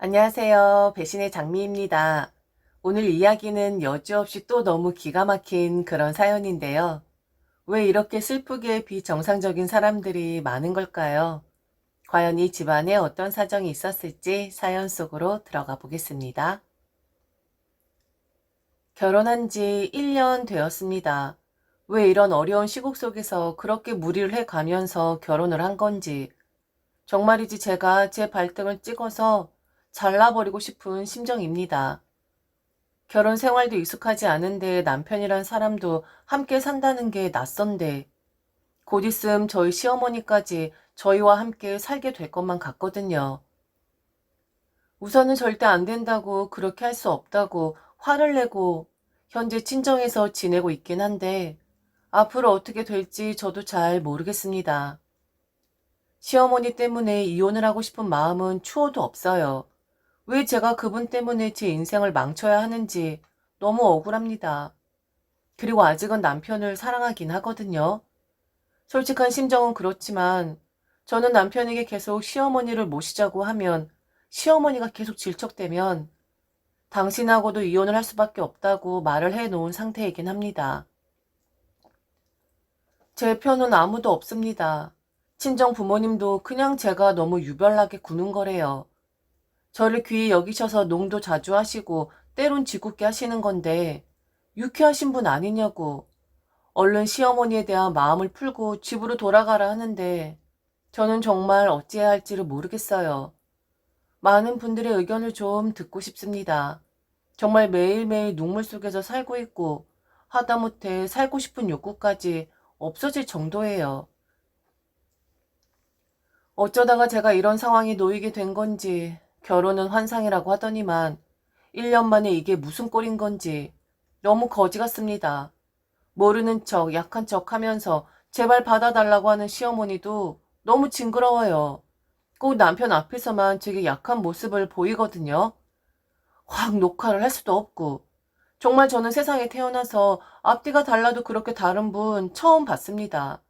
안녕하세요. 배신의 장미입니다. 오늘 이야기는 여지없이 또 너무 기가 막힌 그런 사연인데요. 왜 이렇게 슬프게 비정상적인 사람들이 많은 걸까요? 과연 이 집안에 어떤 사정이 있었을지 사연 속으로 들어가 보겠습니다. 결혼한 지 1년 되었습니다. 왜 이런 어려운 시국 속에서 그렇게 무리를 해 가면서 결혼을 한 건지, 정말이지 제가 제 발등을 찍어서 잘라버리고 싶은 심정입니다. 결혼 생활도 익숙하지 않은데 남편이란 사람도 함께 산다는 게 낯선데 곧 있음 저희 시어머니까지 저희와 함께 살게 될 것만 같거든요. 우선은 절대 안 된다고 그렇게 할 수 없다고 화를 내고 현재 친정에서 지내고 있긴 한데 앞으로 어떻게 될지 저도 잘 모르겠습니다. 시어머니 때문에 이혼을 하고 싶은 마음은 추호도 없어요. 왜 제가 그분 때문에 제 인생을 망쳐야 하는지 너무 억울합니다. 그리고 아직은 남편을 사랑하긴 하거든요. 솔직한 심정은 그렇지만 저는 남편에게 계속 시어머니를 모시자고 하면 시어머니가 계속 질척대면 당신하고도 이혼을 할 수밖에 없다고 말을 해놓은 상태이긴 합니다. 제 편은 아무도 없습니다. 친정 부모님도 그냥 제가 너무 유별나게 구는 거래요. 저를 귀히 여기셔서 농도 자주 하시고 때론 짓궂게 하시는 건데 유쾌하신 분 아니냐고 얼른 시어머니에 대한 마음을 풀고 집으로 돌아가라 하는데 저는 정말 어찌해야 할지를 모르겠어요. 많은 분들의 의견을 좀 듣고 싶습니다. 정말 매일매일 눈물 속에서 살고 있고 하다못해 살고 싶은 욕구까지 없어질 정도예요. 어쩌다가 제가 이런 상황에 놓이게 된 건지 결혼은 환상이라고 하더니만 1년 만에 이게 무슨 꼴인 건지 너무 거지 같습니다. 모르는 척, 약한 척 하면서 제발 받아달라고 하는 시어머니도 너무 징그러워요. 꼭 남편 앞에서만 되게 약한 모습을 보이거든요. 확 녹화를 할 수도 없고. 정말 저는 세상에 태어나서 앞뒤가 달라도 그렇게 다른 분 처음 봤습니다.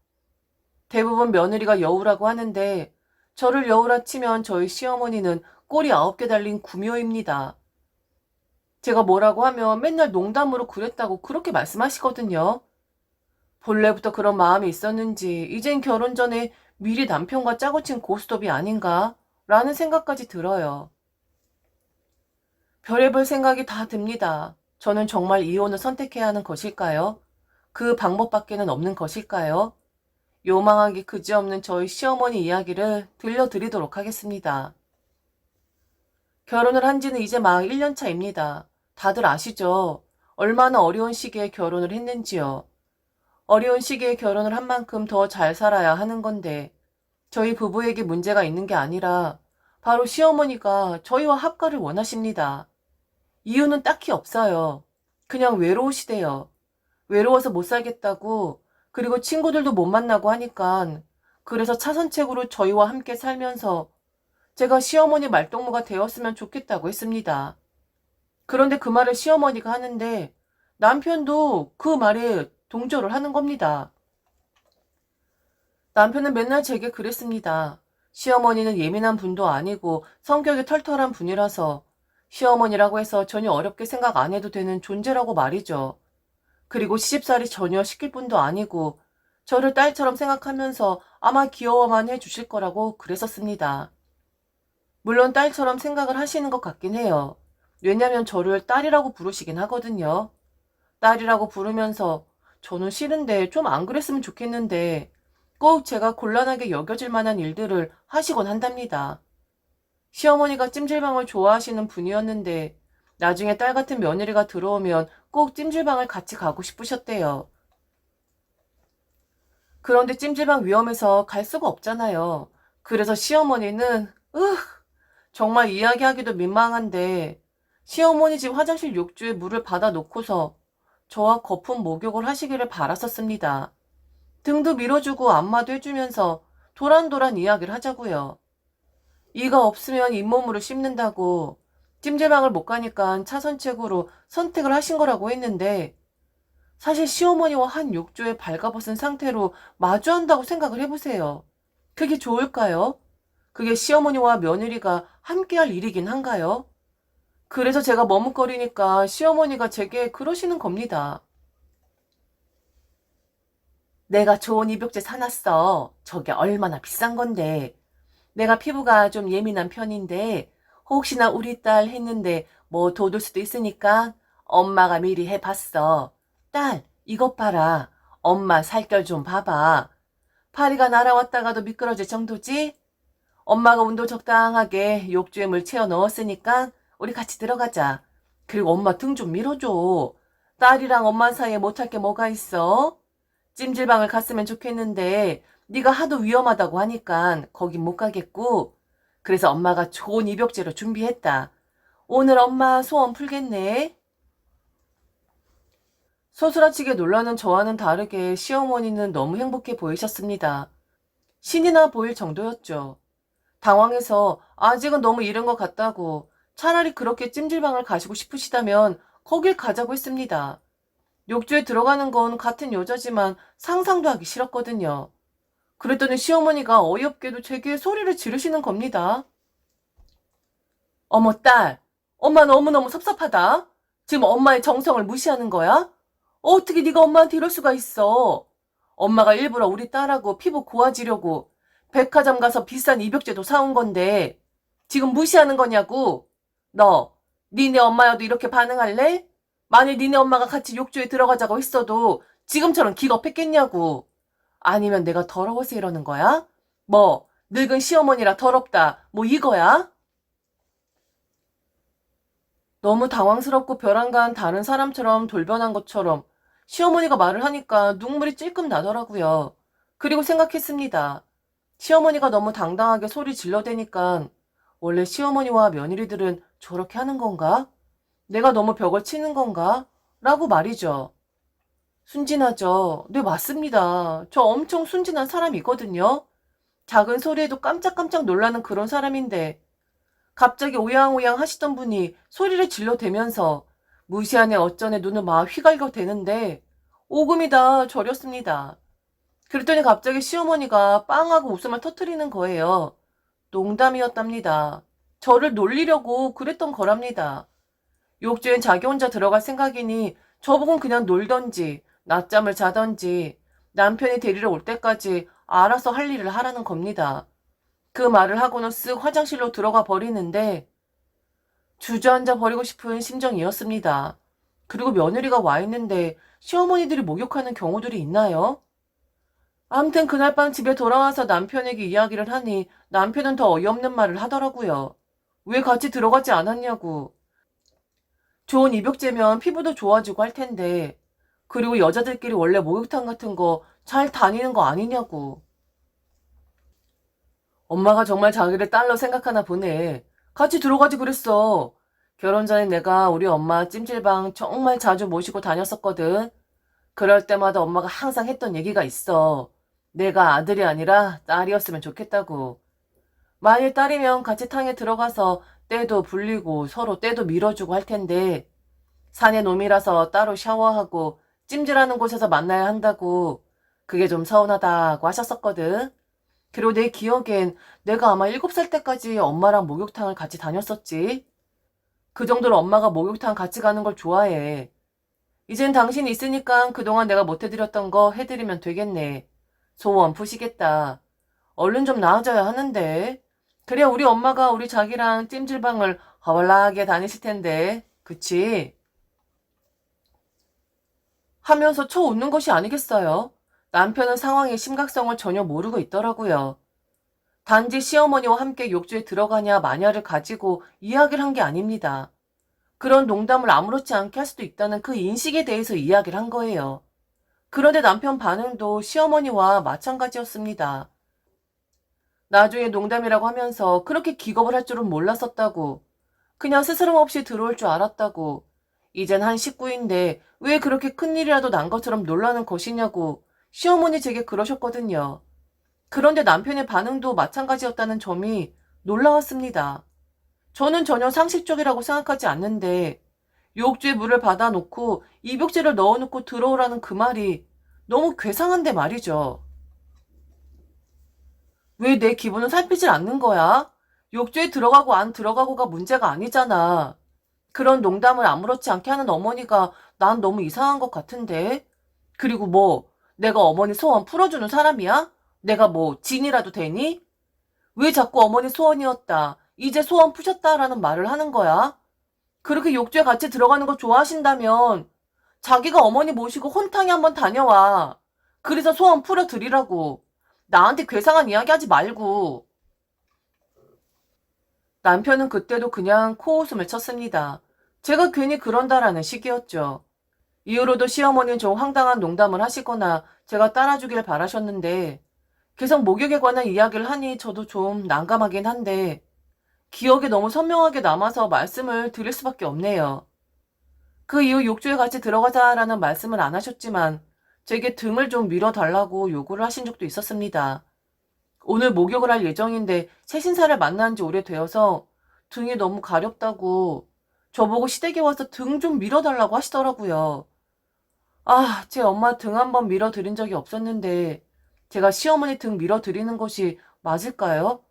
대부분 며느리가 여우라고 하는데 저를 여우라 치면 저희 시어머니는 꼬리 9개 달린 구묘입니다. 제가 뭐라고 하면 맨날 농담으로 그랬다고 그렇게 말씀하시거든요. 본래부터 그런 마음이 있었는지 이젠 결혼 전에 미리 남편과 짜고 친 고스톱이 아닌가? 라는 생각까지 들어요. 별의별 생각이 다 듭니다. 저는 정말 이혼을 선택해야 하는 것일까요? 그 방법밖에는 없는 것일까요? 요망하기 그지없는 저희 시어머니 이야기를 들려드리도록 하겠습니다. 결혼을 한 지는 이제 막 1년 차입니다. 다들 아시죠? 얼마나 어려운 시기에 결혼을 했는지요. 어려운 시기에 결혼을 한 만큼 더 잘 살아야 하는 건데 저희 부부에게 문제가 있는 게 아니라 바로 시어머니가 저희와 합가를 원하십니다. 이유는 딱히 없어요. 그냥 외로우시대요. 외로워서 못 살겠다고 그리고 친구들도 못 만나고 하니까 그래서 차선책으로 저희와 함께 살면서 제가 시어머니 말동무가 되었으면 좋겠다고 했습니다. 그런데 그 말을 시어머니가 하는데 남편도 그 말에 동조를 하는 겁니다. 남편은 맨날 제게 그랬습니다. 시어머니는 예민한 분도 아니고 성격이 털털한 분이라서 시어머니라고 해서 전혀 어렵게 생각 안 해도 되는 존재라고 말이죠. 그리고 시집살이 전혀 시킬 분도 아니고 저를 딸처럼 생각하면서 아마 귀여워만 해주실 거라고 그랬었습니다. 물론 딸처럼 생각을 하시는 것 같긴 해요. 왜냐면 저를 딸이라고 부르시긴 하거든요. 딸이라고 부르면서 저는 싫은데 좀 안 그랬으면 좋겠는데 꼭 제가 곤란하게 여겨질 만한 일들을 하시곤 한답니다. 시어머니가 찜질방을 좋아하시는 분이었는데 나중에 딸 같은 며느리가 들어오면 꼭 찜질방을 같이 가고 싶으셨대요. 그런데 찜질방 위험해서 갈 수가 없잖아요. 그래서 시어머니는 정말 이야기하기도 민망한데 시어머니 집 화장실 욕조에 물을 받아 놓고서 저와 거품 목욕을 하시기를 바랐었습니다. 등도 밀어주고 안마도 해주면서 도란도란 이야기를 하자고요. 이가 없으면 잇몸으로 씹는다고 찜질방을 못 가니까 차선책으로 선택을 하신 거라고 했는데 사실 시어머니와 한 욕조에 발가벗은 상태로 마주한다고 생각을 해보세요. 그게 좋을까요? 그게 시어머니와 며느리가 함께할 일이긴 한가요? 그래서 제가 머뭇거리니까 시어머니가 제게 그러시는 겁니다. 내가 좋은 입욕제 사놨어. 저게 얼마나 비싼 건데. 내가 피부가 좀 예민한 편인데 혹시나 우리 딸 했는데 뭐 돋을 수도 있으니까 엄마가 미리 해봤어. 딸, 이것 봐라. 엄마 살결 좀 봐봐. 파리가 날아왔다가도 미끄러질 정도지? 엄마가 온도 적당하게 욕조에 물 채워 넣었으니까 우리 같이 들어가자. 그리고 엄마 등 좀 밀어줘. 딸이랑 엄마 사이에 못할 게 뭐가 있어? 찜질방을 갔으면 좋겠는데 네가 하도 위험하다고 하니까 거긴 못 가겠고. 그래서 엄마가 좋은 입욕제로 준비했다. 오늘 엄마 소원 풀겠네. 소스라치게 놀라는 저와는 다르게 시어머니는 너무 행복해 보이셨습니다. 신이 나 보일 정도였죠. 당황해서 아직은 너무 이른 것 같다고, 차라리 그렇게 찜질방을 가시고 싶으시다면 거길 가자고 했습니다. 욕조에 들어가는 건 같은 여자지만 상상도 하기 싫었거든요. 그랬더니 시어머니가 어이없게도 제게 소리를 지르시는 겁니다. 어머 딸, 엄마 너무너무 섭섭하다. 지금 엄마의 정성을 무시하는 거야? 어떻게 네가 엄마한테 이럴 수가 있어? 엄마가 일부러 우리 딸하고 피부 고와지려고 백화점 가서 비싼 입욕제도 사온 건데 지금 무시하는 거냐고? 너, 니네 엄마여도 이렇게 반응할래? 만일 니네 엄마가 같이 욕조에 들어가자고 했어도 지금처럼 기겁했겠냐고. 아니면 내가 더러워서 이러는 거야? 뭐, 늙은 시어머니라 더럽다. 뭐 이거야? 너무 당황스럽고 벼랑간 다른 사람처럼 돌변한 것처럼 시어머니가 말을 하니까 눈물이 찔끔 나더라고요. 그리고 생각했습니다. 시어머니가 너무 당당하게 소리 질러대니까 원래 시어머니와 며느리들은 저렇게 하는 건가? 내가 너무 벽을 치는 건가? 라고 말이죠. 순진하죠. 네, 맞습니다. 저 엄청 순진한 사람이거든요. 작은 소리에도 깜짝깜짝 놀라는 그런 사람인데 갑자기 오양오양 하시던 분이 소리를 질러대면서 무시하네 어쩌네 눈을 막 휘갈겨 대는데 오금이 다 저렸습니다. 그랬더니 갑자기 시어머니가 빵하고 웃음을 터뜨리는 거예요. 농담이었답니다. 저를 놀리려고 그랬던 거랍니다. 욕조엔 자기 혼자 들어갈 생각이니 저보곤 그냥 놀던지 낮잠을 자던지 남편이 데리러 올 때까지 알아서 할 일을 하라는 겁니다. 그 말을 하고는 쓱 화장실로 들어가 버리는데 주저앉아 버리고 싶은 심정이었습니다. 그리고 며느리가 와 있는데 시어머니들이 목욕하는 경우들이 있나요? 아무튼 그날 밤 집에 돌아와서 남편에게 이야기를 하니 남편은 더 어이없는 말을 하더라고요. 왜 같이 들어가지 않았냐고. 좋은 입욕제면 피부도 좋아지고 할 텐데. 그리고 여자들끼리 원래 목욕탕 같은 거 잘 다니는 거 아니냐고. 엄마가 정말 자기를 딸로 생각하나 보네. 같이 들어가지 그랬어. 결혼 전에 내가 우리 엄마 찜질방 정말 자주 모시고 다녔었거든. 그럴 때마다 엄마가 항상 했던 얘기가 있어. 내가 아들이 아니라 딸이었으면 좋겠다고. 만일 딸이면 같이 탕에 들어가서 때도 불리고 서로 때도 밀어주고 할 텐데 산의 놈이라서 따로 샤워하고 찜질하는 곳에서 만나야 한다고. 그게 좀 서운하다고 하셨었거든. 그리고 내 기억엔 내가 아마 7살 때까지 엄마랑 목욕탕을 같이 다녔었지. 그 정도로 엄마가 목욕탕 같이 가는 걸 좋아해. 이젠 당신이 있으니까 그동안 내가 못해드렸던 거 해드리면 되겠네. 소원 푸시겠다. 얼른 좀 나아져야 하는데. 그래야 우리 엄마가 우리 자기랑 찜질방을 허벌나게 다니실 텐데. 그치? 하면서 쳐 웃는 것이 아니겠어요? 남편은 상황의 심각성을 전혀 모르고 있더라고요. 단지 시어머니와 함께 욕조에 들어가냐 마냐를 가지고 이야기를 한 게 아닙니다. 그런 농담을 아무렇지 않게 할 수도 있다는 그 인식에 대해서 이야기를 한 거예요. 그런데 남편 반응도 시어머니와 마찬가지였습니다. 나중에 농담이라고 하면서 그렇게 기겁을 할 줄은 몰랐었다고. 그냥 스스럼 없이 들어올 줄 알았다고. 이젠 한 식구인데 왜 그렇게 큰일이라도 난 것처럼 놀라는 것이냐고 시어머니 제게 그러셨거든요. 그런데 남편의 반응도 마찬가지였다는 점이 놀라웠습니다. 저는 전혀 상식적이라고 생각하지 않는데 욕조에 물을 받아놓고 입욕제를 넣어놓고 들어오라는 그 말이 너무 괴상한데 말이죠. 왜 내 기분을 살피질 않는 거야? 욕조에 들어가고 안 들어가고가 문제가 아니잖아. 그런 농담을 아무렇지 않게 하는 어머니가 난 너무 이상한 것 같은데. 그리고 뭐, 내가 어머니 소원 풀어주는 사람이야? 내가 뭐, 진이라도 되니? 왜 자꾸 어머니 소원이었다, 이제 소원 푸셨다라는 말을 하는 거야? 그렇게 욕조에 같이 들어가는 거 좋아하신다면 자기가 어머니 모시고 혼탕에 한번 다녀와. 그래서 소원 풀어드리라고. 나한테 괴상한 이야기 하지 말고. 남편은 그때도 그냥 코웃음을 쳤습니다. 제가 괜히 그런다라는 식이었죠. 이후로도 시어머니는 좀 황당한 농담을 하시거나 제가 따라주길 바라셨는데 계속 목욕에 관한 이야기를 하니 저도 좀 난감하긴 한데 기억에 너무 선명하게 남아서 말씀을 드릴 수밖에 없네요. 그 이후 욕조에 같이 들어가자라는 말씀을 안 하셨지만 제게 등을 좀 밀어달라고 요구를 하신 적도 있었습니다. 오늘 목욕을 할 예정인데 새신사를 만난 지 오래되어서 등이 너무 가렵다고 저보고 시댁에 와서 등 좀 밀어달라고 하시더라고요. 아, 제 엄마 등 한번 밀어드린 적이 없었는데 제가 시어머니 등 밀어드리는 것이 맞을까요?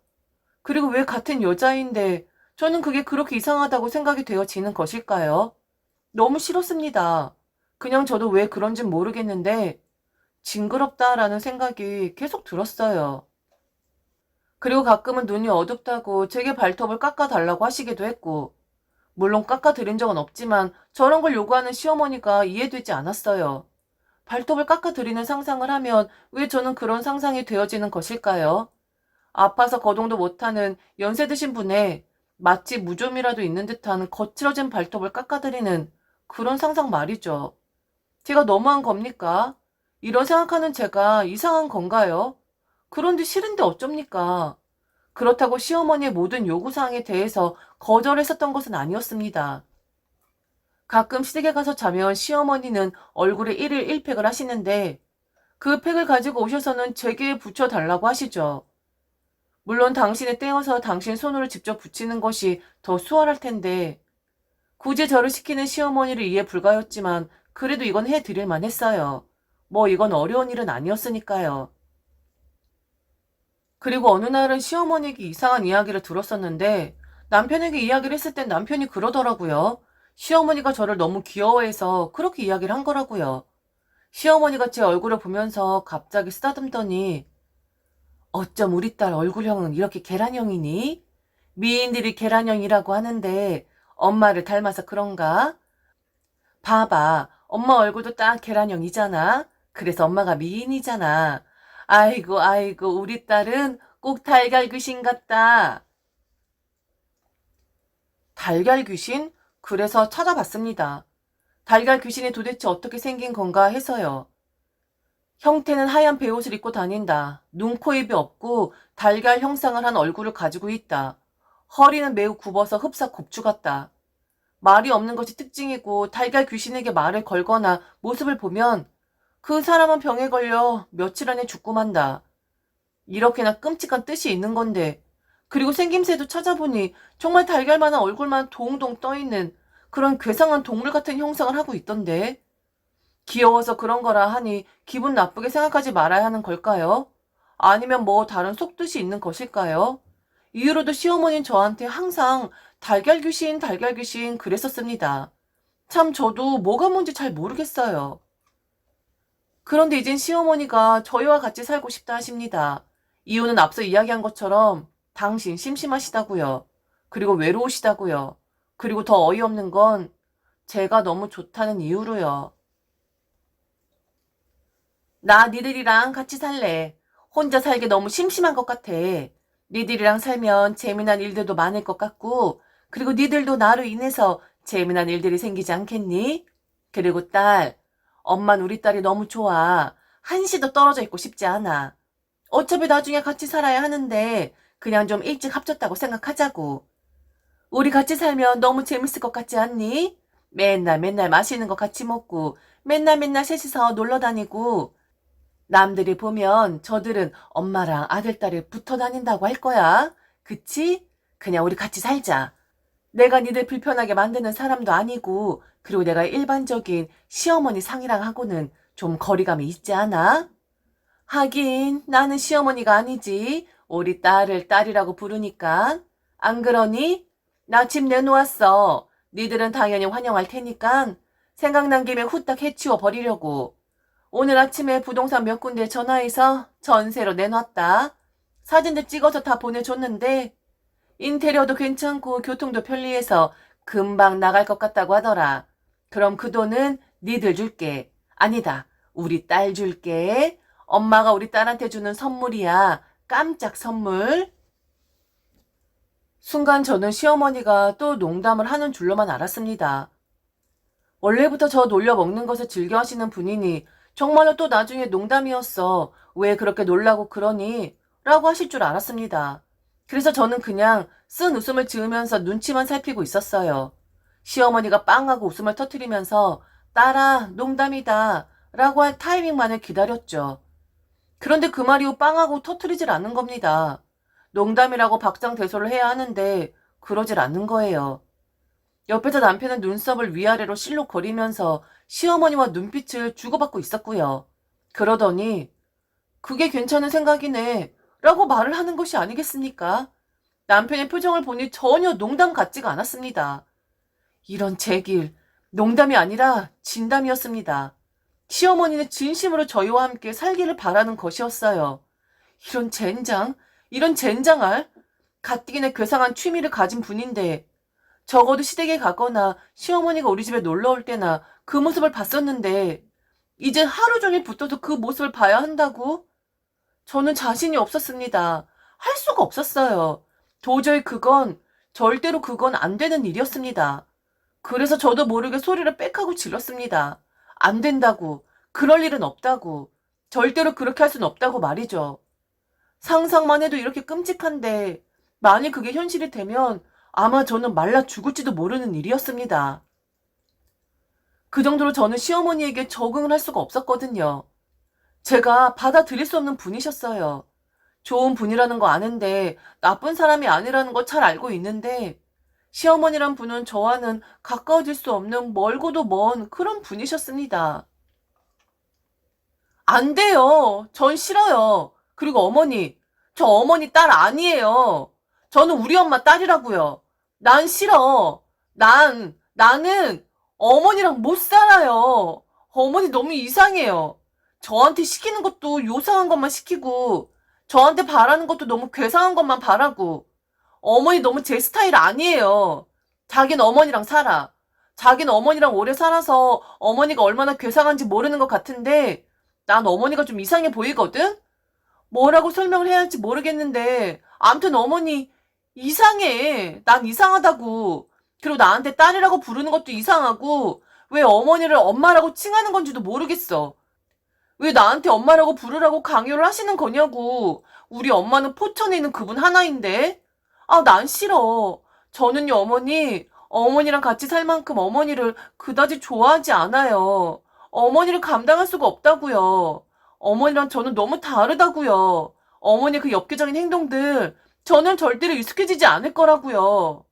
그리고 왜 같은 여자인데 저는 그게 그렇게 이상하다고 생각이 되어지는 것일까요? 너무 싫었습니다. 그냥 저도 왜 그런진 모르겠는데 징그럽다라는 생각이 계속 들었어요. 그리고 가끔은 눈이 어둡다고 제게 발톱을 깎아달라고 하시기도 했고, 물론 깎아드린 적은 없지만 저런 걸 요구하는 시어머니가 이해되지 않았어요. 발톱을 깎아드리는 상상을 하면 왜 저는 그런 상상이 되어지는 것일까요? 아파서 거동도 못하는 연세 드신 분의 마치 무좀이라도 있는 듯한 거칠어진 발톱을 깎아드리는 그런 상상 말이죠. 제가 너무한 겁니까? 이런 생각하는 제가 이상한 건가요? 그런데 싫은데 어쩝니까? 그렇다고 시어머니의 모든 요구사항에 대해서 거절했었던 것은 아니었습니다. 가끔 시댁에 가서 자면 시어머니는 얼굴에 1일 1팩을 하시는데 그 팩을 가지고 오셔서는 제게 붙여달라고 하시죠. 물론 당신의 떼어서 당신 손으로 직접 붙이는 것이 더 수월할 텐데 굳이 저를 시키는 시어머니를 이해 불가였지만 그래도 이건 해드릴 만했어요. 뭐 이건 어려운 일은 아니었으니까요. 그리고 어느 날은 시어머니에게 이상한 이야기를 들었었는데 남편에게 이야기를 했을 땐 남편이 그러더라고요. 시어머니가 저를 너무 귀여워해서 그렇게 이야기를 한 거라고요. 시어머니가 제 얼굴을 보면서 갑자기 쓰다듬더니 어쩜 우리 딸 얼굴형은 이렇게 계란형이니? 미인들이 계란형이라고 하는데 엄마를 닮아서 그런가? 봐봐, 엄마 얼굴도 딱 계란형이잖아. 그래서 엄마가 미인이잖아. 아이고, 아이고, 우리 딸은 꼭 달걀 귀신 같다. 달걀 귀신? 그래서 찾아봤습니다. 달걀 귀신이 도대체 어떻게 생긴 건가 해서요. 형태는 하얀 베옷을 입고 다닌다. 눈, 코, 입이 없고 달걀 형상을 한 얼굴을 가지고 있다. 허리는 매우 굽어서 흡사 곱추 같다. 말이 없는 것이 특징이고 달걀 귀신에게 말을 걸거나 모습을 보면 그 사람은 병에 걸려 며칠 안에 죽고 만다. 이렇게나 끔찍한 뜻이 있는 건데. 그리고 생김새도 찾아보니 정말 달걀만한 얼굴만 동동 떠있는 그런 괴상한 동물 같은 형상을 하고 있던데. 귀여워서 그런 거라 하니 기분 나쁘게 생각하지 말아야 하는 걸까요? 아니면 뭐 다른 속뜻이 있는 것일까요? 이후로도 시어머니는 저한테 항상 달걀 귀신 그랬었습니다. 참 저도 뭐가 뭔지 잘 모르겠어요. 그런데 이젠 시어머니가 저희와 같이 살고 싶다 하십니다. 이유는 앞서 이야기한 것처럼 당신 심심하시다고요. 그리고 외로우시다고요. 그리고 더 어이없는 건 제가 너무 좋다는 이유로요. 나 니들이랑 같이 살래. 혼자 살기 너무 심심한 것 같아. 니들이랑 살면 재미난 일들도 많을 것 같고, 그리고 니들도 나로 인해서 재미난 일들이 생기지 않겠니? 그리고 딸, 엄만 우리 딸이 너무 좋아. 한시도 떨어져 있고 싶지 않아. 어차피 나중에 같이 살아야 하는데, 그냥 좀 일찍 합쳤다고 생각하자고. 우리 같이 살면 너무 재밌을 것 같지 않니? 맨날 맨날 맛있는 거 같이 먹고, 맨날 맨날 셋이서 놀러 다니고, 남들이 보면 저들은 엄마랑 아들딸이 붙어 다닌다고 할 거야. 그치? 그냥 우리 같이 살자. 내가 니들 불편하게 만드는 사람도 아니고, 그리고 내가 일반적인 시어머니 상이랑 하고는 좀 거리감이 있지 않아? 하긴 나는 시어머니가 아니지. 우리 딸을 딸이라고 부르니까. 안 그러니? 나 집 내놓았어. 니들은 당연히 환영할 테니까 생각난 김에 후딱 해치워 버리려고. 오늘 아침에 부동산 몇 군데 전화해서 전세로 내놨다. 사진도 찍어서 다 보내줬는데 인테리어도 괜찮고 교통도 편리해서 금방 나갈 것 같다고 하더라. 그럼 그 돈은 니들 줄게. 아니다. 우리 딸 줄게. 엄마가 우리 딸한테 주는 선물이야. 깜짝 선물. 순간 저는 시어머니가 또 농담을 하는 줄로만 알았습니다. 원래부터 저 놀려 먹는 것을 즐겨 하시는 분이니 정말로 또 나중에 농담이었어. 왜 그렇게 놀라고 그러니? 라고 하실 줄 알았습니다. 그래서 저는 그냥 쓴 웃음을 지으면서 눈치만 살피고 있었어요. 시어머니가 빵하고 웃음을 터뜨리면서 딸아, 농담이다 라고 할 타이밍만을 기다렸죠. 그런데 그 말이 후 빵하고 터뜨리질 않는 겁니다. 농담이라고 박장대소를 해야 하는데 그러질 않는 거예요. 옆에서 남편은 눈썹을 위아래로 실룩거리면서 시어머니와 눈빛을 주고받고 있었고요. 그러더니 그게 괜찮은 생각이네 라고 말을 하는 것이 아니겠습니까? 남편의 표정을 보니 전혀 농담 같지가 않았습니다. 이런 제길, 농담이 아니라 진담이었습니다. 시어머니는 진심으로 저희와 함께 살기를 바라는 것이었어요. 이런 젠장, 이런 젠장할, 가뜩이나 괴상한 취미를 가진 분인데 적어도 시댁에 가거나 시어머니가 우리 집에 놀러 올 때나 그 모습을 봤었는데 이제 하루 종일 붙어서 그 모습을 봐야 한다고? 저는 자신이 없었습니다. 할 수가 없었어요. 도저히 절대로 그건 안 되는 일이었습니다. 그래서 저도 모르게 소리를 빽하고 질렀습니다. 안 된다고. 그럴 일은 없다고. 절대로 그렇게 할 순 없다고 말이죠. 상상만 해도 이렇게 끔찍한데 만일 그게 현실이 되면 아마 저는 말라 죽을지도 모르는 일이었습니다. 그 정도로 저는 시어머니에게 적응을 할 수가 없었거든요. 제가 받아들일 수 없는 분이셨어요. 좋은 분이라는 거 아는데 나쁜 사람이 아니라는 거 잘 알고 있는데 시어머니란 분은 저와는 가까워질 수 없는 멀고도 먼 그런 분이셨습니다. 안 돼요. 전 싫어요. 그리고 어머니, 저 어머니 딸 아니에요. 저는 우리 엄마 딸이라고요. 난 싫어. 나는 어머니랑 못 살아요. 어머니 너무 이상해요. 저한테 시키는 것도 요상한 것만 시키고, 저한테 바라는 것도 너무 괴상한 것만 바라고, 어머니 너무 제 스타일 아니에요. 자기는 어머니랑 살아. 자기는 어머니랑 오래 살아서 어머니가 얼마나 괴상한지 모르는 것 같은데, 난 어머니가 좀 이상해 보이거든? 뭐라고 설명을 해야 할지 모르겠는데, 암튼 어머니 이상해. 난 이상하다고. 그리고 나한테 딸이라고 부르는 것도 이상하고, 왜 어머니를 엄마라고 칭하는 건지도 모르겠어. 왜 나한테 엄마라고 부르라고 강요를 하시는 거냐고. 우리 엄마는 포천에 있는 그분 하나인데. 아, 난 싫어. 저는요, 어머니랑 같이 살 만큼 어머니를 그다지 좋아하지 않아요. 어머니를 감당할 수가 없다고요. 어머니랑 저는 너무 다르다고요. 어머니 그 엽기적인 행동들, 저는 절대로 익숙해지지 않을 거라고요.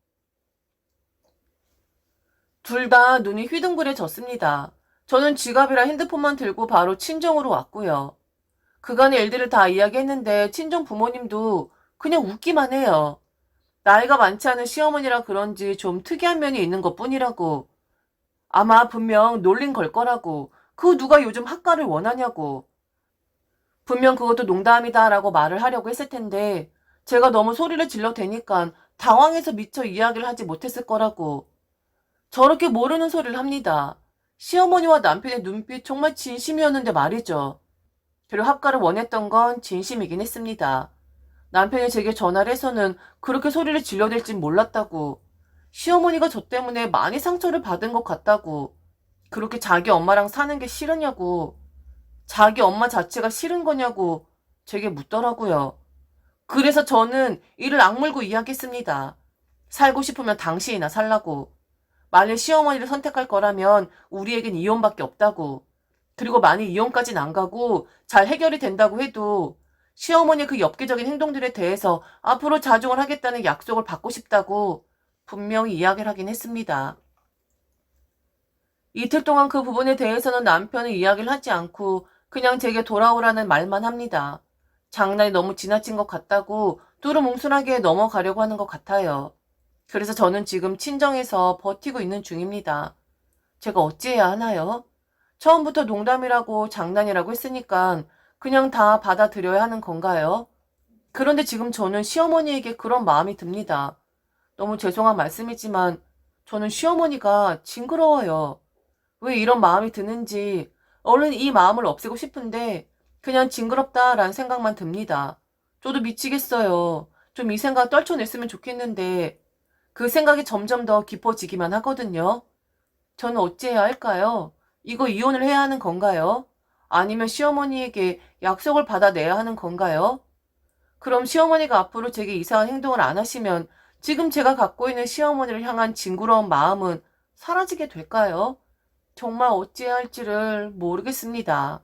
둘 다 눈이 휘둥그레졌습니다. 저는 지갑이랑 핸드폰만 들고 바로 친정으로 왔고요. 그간의 일들을 다 이야기했는데 친정 부모님도 그냥 웃기만 해요. 나이가 많지 않은 시어머니라 그런지 좀 특이한 면이 있는 것뿐이라고. 아마 분명 놀린 걸 거라고. 그 누가 요즘 학가를 원하냐고. 분명 그것도 농담이다라고 말을 하려고 했을 텐데 제가 너무 소리를 질러대니까 당황해서 미처 이야기를 하지 못했을 거라고. 저렇게 모르는 소리를 합니다. 시어머니와 남편의 눈빛 정말 진심이었는데 말이죠. 그리고 합가를 원했던 건 진심이긴 했습니다. 남편이 제게 전화를 해서는 그렇게 소리를 질러댈 진 몰랐다고. 시어머니가 저 때문에 많이 상처를 받은 것 같다고. 그렇게 자기 엄마랑 사는 게 싫으냐고. 자기 엄마 자체가 싫은 거냐고 제게 묻더라고요. 그래서 저는 이를 악물고 이야기했습니다. 살고 싶으면 당신이나 살라고. 만일 시어머니를 선택할 거라면 우리에겐 이혼밖에 없다고. 그리고 만일 이혼까진 안 가고 잘 해결이 된다고 해도 시어머니의 그 엽기적인 행동들에 대해서 앞으로 자중을 하겠다는 약속을 받고 싶다고 분명히 이야기를 하긴 했습니다. 이틀 동안 그 부분에 대해서는 남편은 이야기를 하지 않고 그냥 제게 돌아오라는 말만 합니다. 장난이 너무 지나친 것 같다고 두루뭉술하게 넘어가려고 하는 것 같아요. 그래서 저는 지금 친정에서 버티고 있는 중입니다. 제가 어찌해야 하나요? 처음부터 농담이라고 장난이라고 했으니까 그냥 다 받아들여야 하는 건가요? 그런데 지금 저는 시어머니에게 그런 마음이 듭니다. 너무 죄송한 말씀이지만 저는 시어머니가 징그러워요. 왜 이런 마음이 드는지 얼른 이 마음을 없애고 싶은데 그냥 징그럽다라는 생각만 듭니다. 저도 미치겠어요. 좀 이 생각 떨쳐냈으면 좋겠는데 그 생각이 점점 더 깊어지기만 하거든요. 저는 어찌해야 할까요? 이거 이혼을 해야 하는 건가요? 아니면 시어머니에게 약속을 받아내야 하는 건가요? 그럼 시어머니가 앞으로 제게 이상한 행동을 안 하시면 지금 제가 갖고 있는 시어머니를 향한 징그러운 마음은 사라지게 될까요? 정말 어찌해야 할지를 모르겠습니다.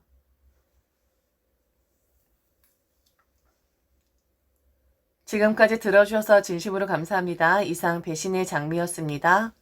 지금까지 들어주셔서 진심으로 감사합니다. 이상 배신의 장미였습니다.